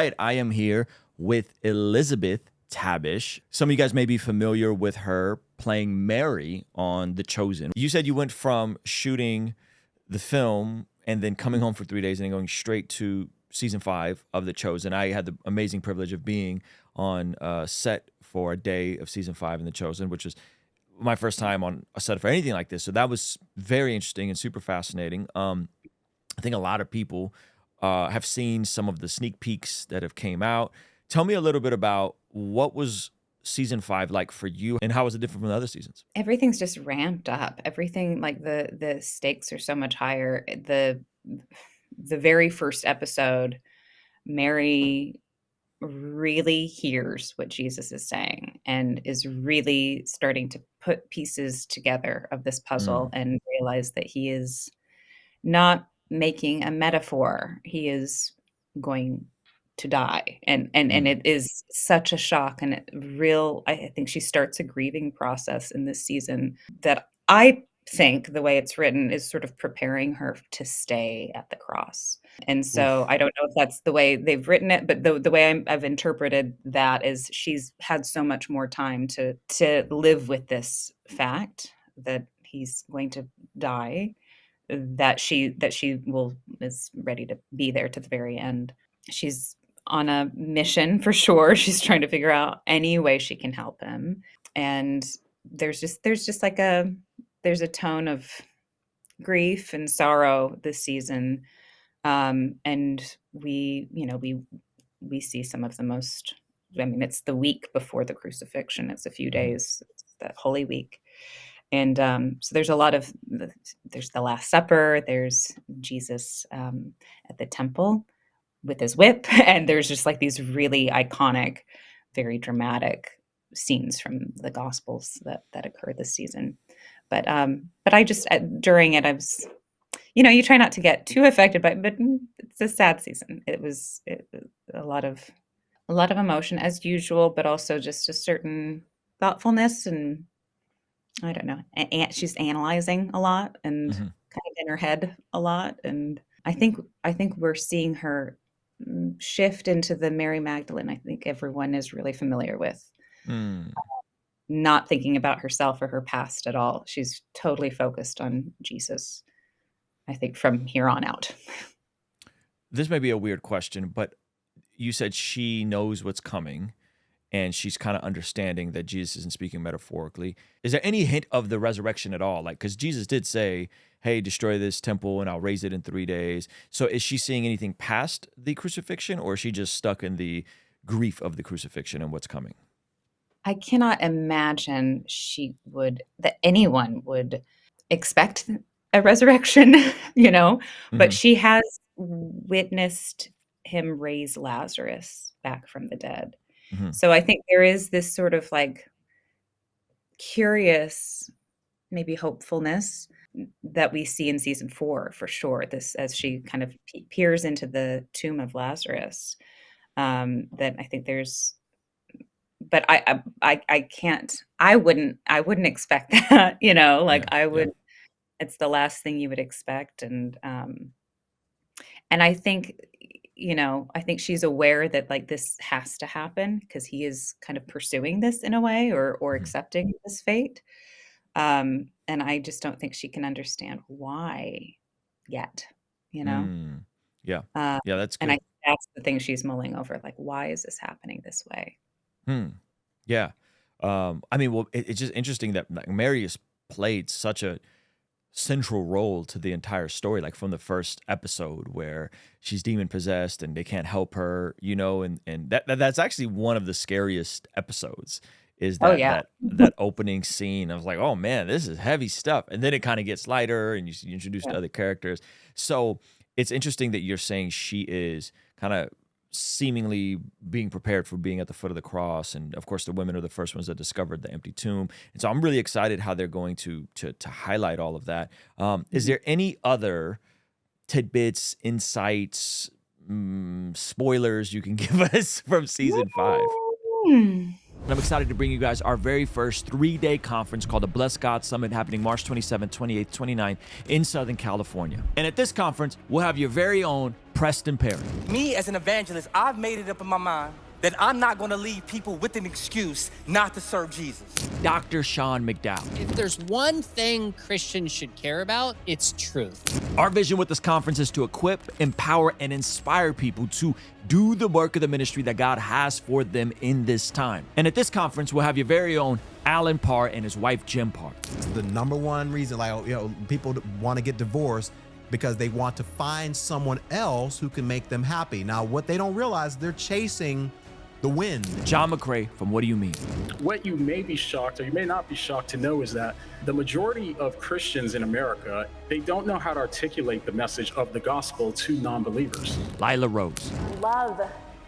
right, I am here with Elizabeth Tabish. Some of you guys may be familiar with her playing Mary on The Chosen. You said you went from shooting the film and then coming home for 3 days and then going straight to season 5 of The Chosen. I had the amazing privilege of being on set for a day of season 5 in The Chosen, which was my first time on a set for anything like this. So that was very interesting and super fascinating. I think a lot of people have seen some of the sneak peeks that have came out. Tell me a little bit about what was season 5 like for you, and how was it different from the other seasons? Everything's just ramped up. Everything like the stakes are so much higher. The very first episode, Mary really hears what Jesus is saying and is really starting to put pieces together of this puzzle Mm, and realize that he is not making a metaphor. He is going to die. And mm, it is such a shock and real I think she starts a grieving process in this season that I think the way it's written is sort of preparing her to stay at the cross. And so oof. I don't know if that's the way they've written it, but the way I've interpreted that is she's had so much more time to live with this fact that he's going to die that she will is ready to be there to the very end. She's on a mission for sure. She's trying to figure out any way she can help him. And there's just like there's a tone of grief and sorrow this season. And we see some of the most I mean, it's the week before the crucifixion. It's a few Mhm. days, it's the Holy Week. And, so there's a lot of there's the Last Supper, there's Jesus, at the temple with his whip, and there's just, like, these really iconic, very dramatic scenes from the Gospels that occur this season. But I just during it, I was you try not to get too affected by but it's a sad season. It was a lot of emotion as usual, but also just a certain thoughtfulness and I don't know. She's analyzing a lot and Mhm. kind of in her head a lot, and I think we're seeing her, shift into the Mary Magdalene I think everyone is really familiar with, Mm. not thinking about herself or her past at all. She's totally focused on Jesus, I think, from here on out. This may be a weird question, but you said she knows what's coming and she's kind of understanding that Jesus isn't speaking metaphorically. Is there any hint of the resurrection at all? Like, because Jesus did say, hey, destroy this temple and I'll raise it in 3 days. So is she seeing anything past the crucifixion, or is she just stuck in the grief of the crucifixion and what's coming? I cannot imagine that anyone would expect a resurrection, you know, but Hmm. she has witnessed him raise Lazarus back from the dead. Hmm. So I think there is this sort of like curious, maybe hopefulness that we see in season 4 for sure. This as she kind of peers into the tomb of Lazarus. That I think there's but I can't I wouldn't expect that, like, Yeah. I Yeah. would it's the last thing you would expect, and I think she's aware that, like, this has to happen because he is kind of pursuing this in a way or Hmm. accepting this fate, and I just don't think she can understand why yet, you know? Mm. Yeah. Um, Yeah. That's and I good. think that's the thing she's mulling over, like, "Why is this happening this way?" Hmm. Yeah. I mean, well, it's just interesting that like, Mary has played such a central role to the entire story, like from the first episode where she's demon possessed and they can't help her, and that's actually one of the scariest episodes. Is Oh, that yeah. that opening scene? I was like, oh man, this is heavy stuff, and then it kind of gets lighter, and you introduce Yeah. to other characters. So it's interesting that you're saying she is kind of seemingly being prepared for being at the foot of the cross, and of course the women are the first ones that discovered the empty tomb, and so I'm really excited how they're going to highlight all of that. Is Mhm. there any other tidbits, insights, spoilers you can give us from season 5? And I'm excited to bring you guys our very first 3-day conference called the Bless God Summit, happening March 27th, 28th, 29th in Southern California. And at this conference, we'll have your very own Preston Perry. Me, as an evangelist, I've made it up in my mind that I'm not going to leave people with an excuse not to serve Jesus. Dr. Sean McDowell. If there's one thing Christians should care about, it's truth. Our vision with this conference is to equip, empower, and inspire people to do the work of the ministry that God has for them in this time. And at this conference, we'll have your very own Alan Parr and his wife, Jim Parr. The number one reason, people want to get divorced because they want to find someone else who can make them happy. Now, what they don't realize, they're chasing the wind. John McCrae from What Do You Mean? What you may be shocked, or you may not be shocked to know, is that the majority of Christians in America, they don't know how to articulate the message of the gospel to non-believers. Lila Rose. Love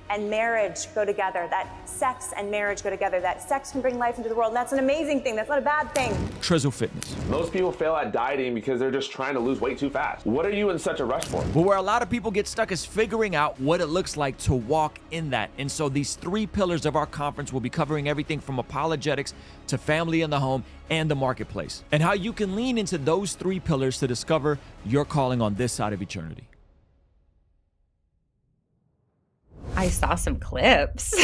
and marriage go together, that sex and marriage go together, that sex can bring life into the world, and that's an amazing thing, that's not a bad thing. Trizzle Fitness. Most people fail at dieting because they're just trying to lose weight too fast. What are you in such a rush for? But where a lot of people get stuck is figuring out what it looks like to walk in that. And so these 3 pillars of our conference will be covering everything from apologetics to family in the home and the marketplace, and how you can lean into those 3 pillars to discover your calling on this side of eternity. I saw some clips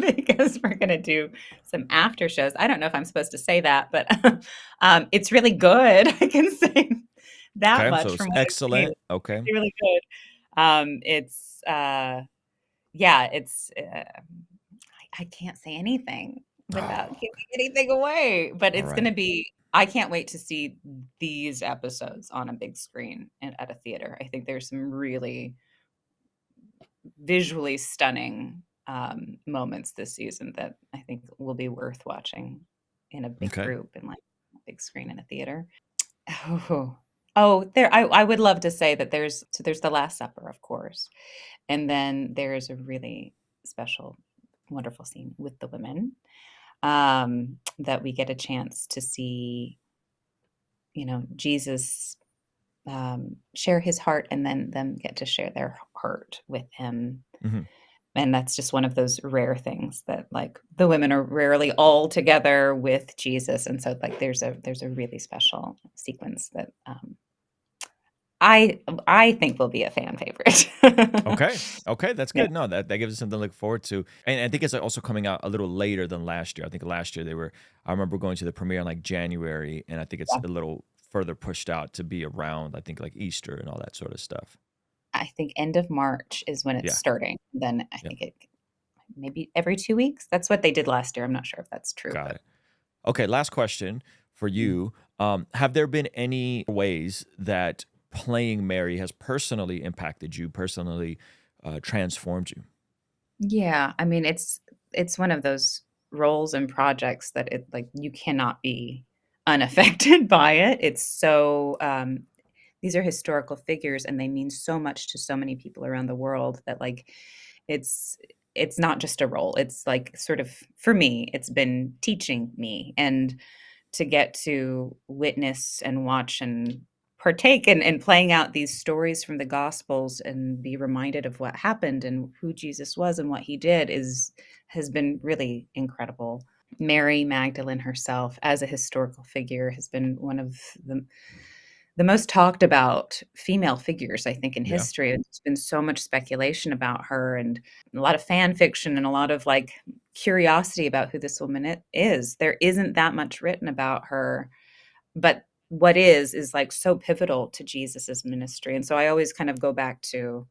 because we're going to do some after shows. I don't know if I'm supposed to say that, but it's really good. I can say that Okay, much. so it's from what I've excellent. seen. Okay. It's really good. I can't say anything without giving anything away, but it's All going to right. be, I can't wait to see these episodes on a big screen and at a theater. I think there's some really visually stunning moments this season that I think will be worth watching in a big Okay. group and like a big screen in a theater. I would love to say that there's the Last Supper, of course, and then there's a really special, wonderful scene with the women that we get a chance to see, Jesus share his heart, and then them get to share their heart with him. Mhm. And that's just one of those rare things that, like, the women are rarely all together with Jesus, and so like there's a really special sequence that I think will be a fan favorite. Okay, that's Yeah. good. No, that gives us something to look forward to. And I think it's also coming out a little later than last year. I think last year I remember going to the premiere in like January, and I think it's a little further pushed out to be around, I think, like Easter and all that sort of stuff. I think end of March is when it's Yeah. starting. Then I Yeah. think it maybe every 2 weeks. That's what they did last year. I'm not sure if that's true. Got But it. Okay, last question for you. Have there been any ways that playing Mary has personally impacted you, personally transformed you? yeah, I mean, it's one of those roles and projects that it like you cannot be unaffected by it. It's so these are historical figures, and they mean so much to so many people around the world that like it's it's not just a role. It's like sort of, for me, it's been teaching me, and to get to witness and watch and partake in playing out these stories from the Gospels and be reminded of what happened and who Jesus was and what he did has been really incredible. Mary Magdalene herself, as a historical figure, has been one of the most talked about female figures, I think, in Yeah. history. There's been so much speculation about her, and a lot of fan fiction, and a lot of like curiosity about who this woman is. There isn't that much written about her, but what is like so pivotal to Jesus's ministry. And so I always kind of go back to,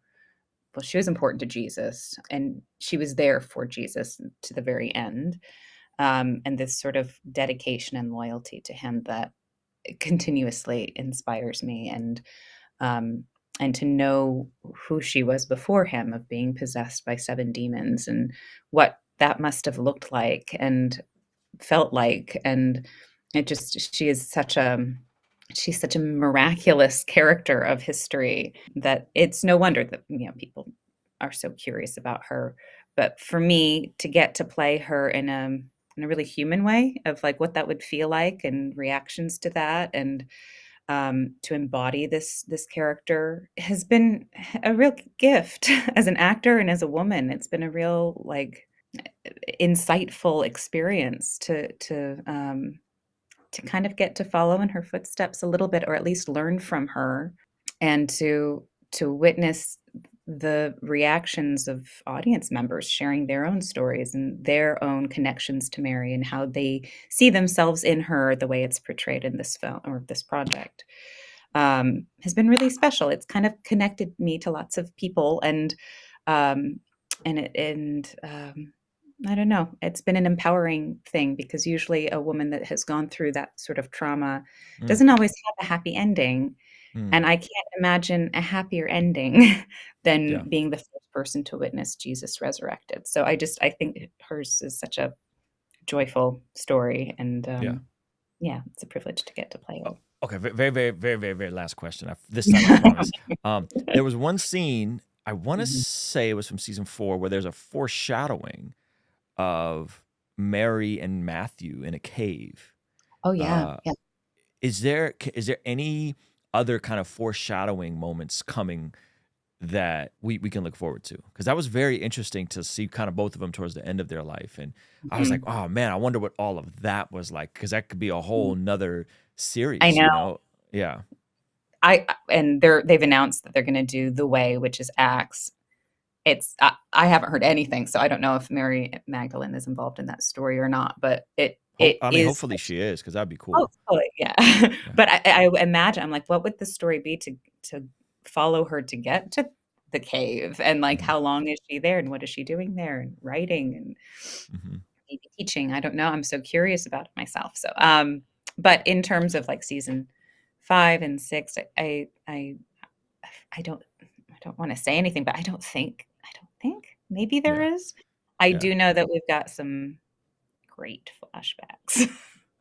well, she was important to Jesus, and she was there for Jesus to the very end. And this sort of dedication and loyalty to him that continuously inspires me, and to know who she was before him, of being possessed by 7 demons, and what that must have looked like and felt like. And it just, she's such a miraculous character of history that it's no wonder that people are so curious about her. But for me, to get to play her in a really human way, of like what that would feel like and reactions to that, and to embody this character, has been a real gift as an actor and as a woman. It's been a real, like, insightful experience to kind of get to follow in her footsteps a little bit, or at least learn from her, and to witness the reactions of audience members sharing their own stories and their own connections to Mary and how they see themselves in her, the way it's portrayed in this film or this project, has been really special. It's kind of connected me to lots of people, and I don't know, it's been an empowering thing, because usually a woman that has gone through that sort of trauma doesn't always have a happy ending. And I can't imagine a happier ending than Yeah. being the first person to witness Jesus resurrected. So I think hers is such a joyful story, and yeah, it's a privilege to get to play it. Okay, very, very, very, very, very last question. This time I promise. There was one scene, I want to say it was from season 4, where there's a foreshadowing of Mary and Matthew in a cave. Oh yeah, yeah. Is there any other kind of foreshadowing moments coming that we can look forward to? Because that was very interesting to see kind of both of them towards the end of their life. And I was like, oh man, I wonder what all of that was like, because that could be a whole nother series. I know. You know? Yeah. They've announced that they're going to do The Way, which is Acts. I haven't heard anything, so I don't know if Mary Magdalene is involved in that story or not, but hopefully she is, because that'd be cool. Hopefully, yeah. But I imagine, I'm like, what would the story be to follow her to get to the cave, and like how long is she there, and what is she doing there, and writing, and maybe teaching? I don't know. I'm so curious about it myself. So, but in terms of like season 5 and 6, I don't want to say anything, but I don't think maybe there is. I do know that we've got some great flashbacks.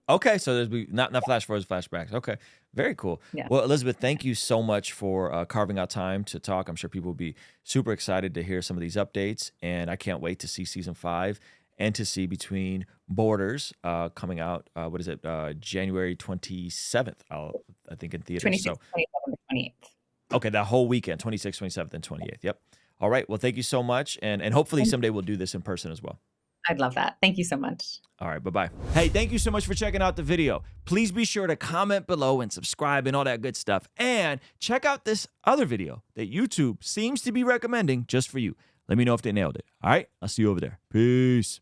Okay, so there's not flash forwards, flashbacks. Okay, very cool. Yeah. Well, Elizabeth, thank you so much for carving out time to talk. I'm sure people will be super excited to hear some of these updates, and I can't wait to see season 5 and to see Between Borders coming out. What is it? January 27th. I think in theaters. 26th, 27th, 28th. Okay, that whole weekend, 26th, 27th, and 28th. Yep. All right. Well, thank you so much, and hopefully someday we'll do this in person as well. I'd love that. Thank you so much. All right, bye-bye. Hey, thank you so much for checking out the video. Please be sure to comment below and subscribe and all that good stuff. And check out this other video that YouTube seems to be recommending just for you. Let me know if they nailed it. All right, I'll see you over there. Peace.